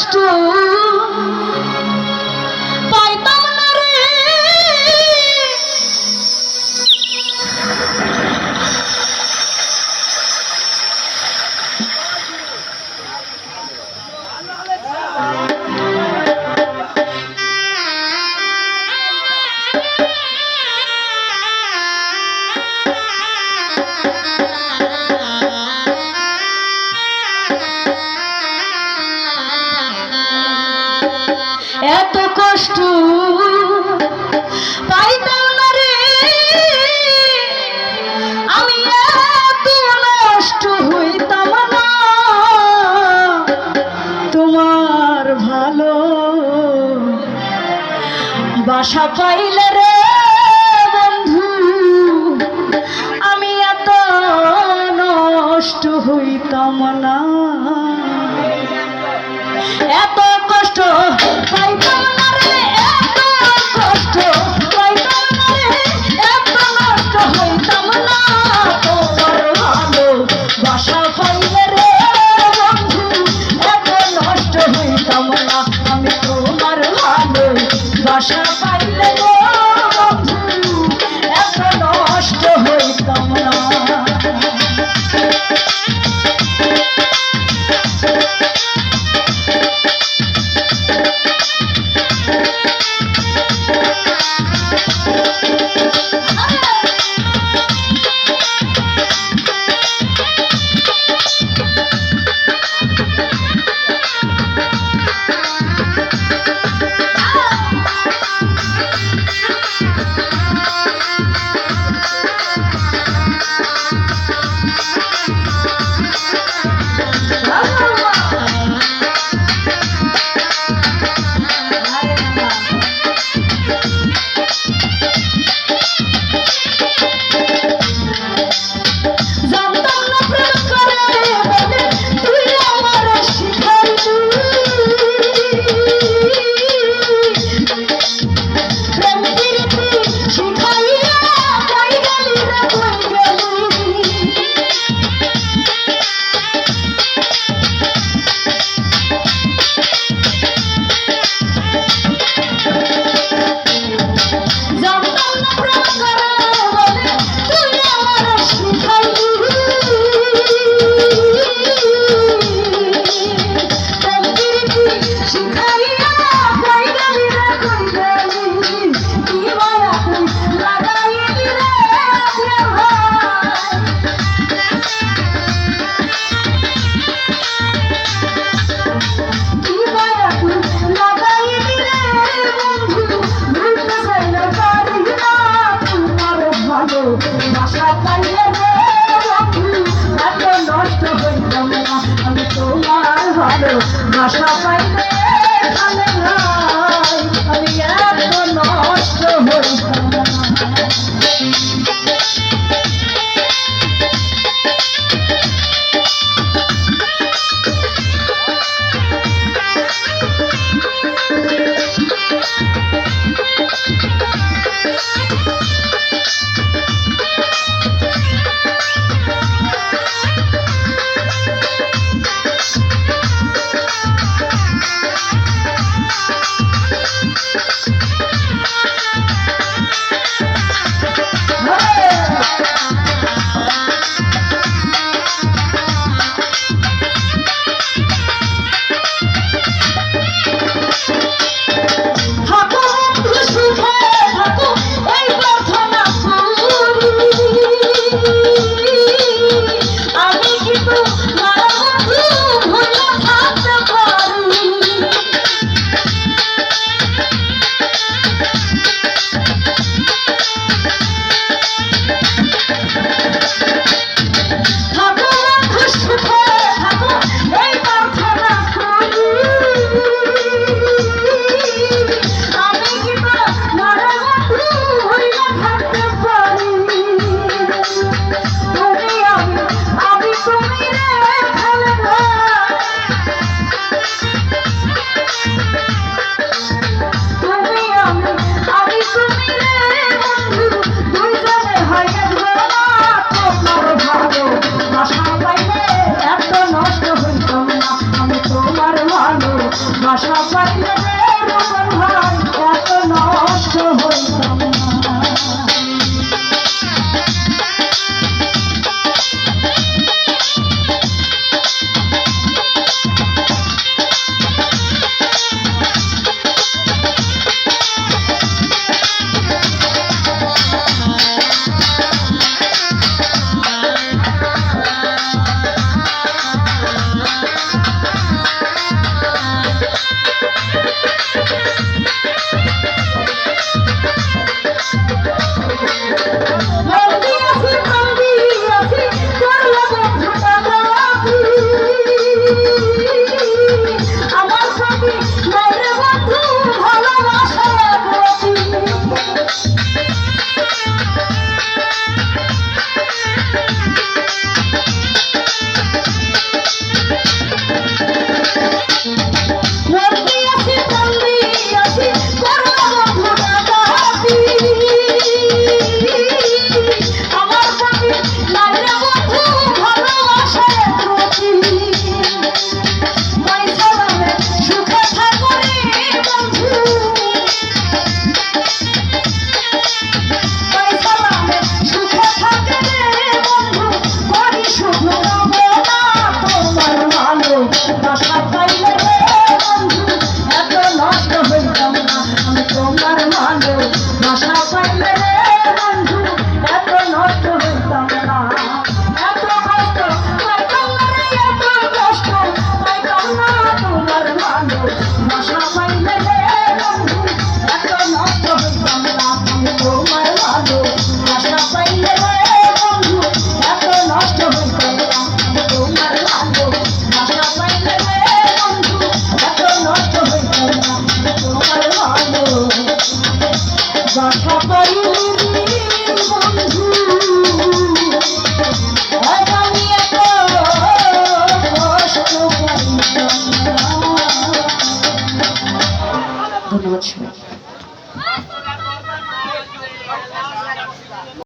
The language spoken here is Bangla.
কষ্ট পাইতাম না রে, এত কষ্ট পাইতাম না রে, আমি এত নষ্ট হইতাম না তোমার ভালো বাসা পাইলে রে বন্ধু, আমি এত নষ্ট হইতাম না। এত কষ্ট পাইতাম না রে, এত কষ্ট পাইতাম না রে, এত নষ্ট হইতাম না তোমার ভালো বাসা পাইলে রে বন্ধু, এত নষ্ট হইতাম না আমি তোমার ভালো বাসা পাইলে রে বন্ধু, এত নষ্ট হইতাম না। বাসা পাইলে রে বন্ধু, এত নষ্ট হইতাম না আমি তোমার ভালো বাসা পাইলে ভালো নাই, আমি এত নষ্ট হইতাম না। বাসা পাইলে রতন ভাই এত নষ্ট হইতাম না। বাসা পাইলে বন্ধু আমি এত কষ্ট পাইতাম না। ধন্যবাদ।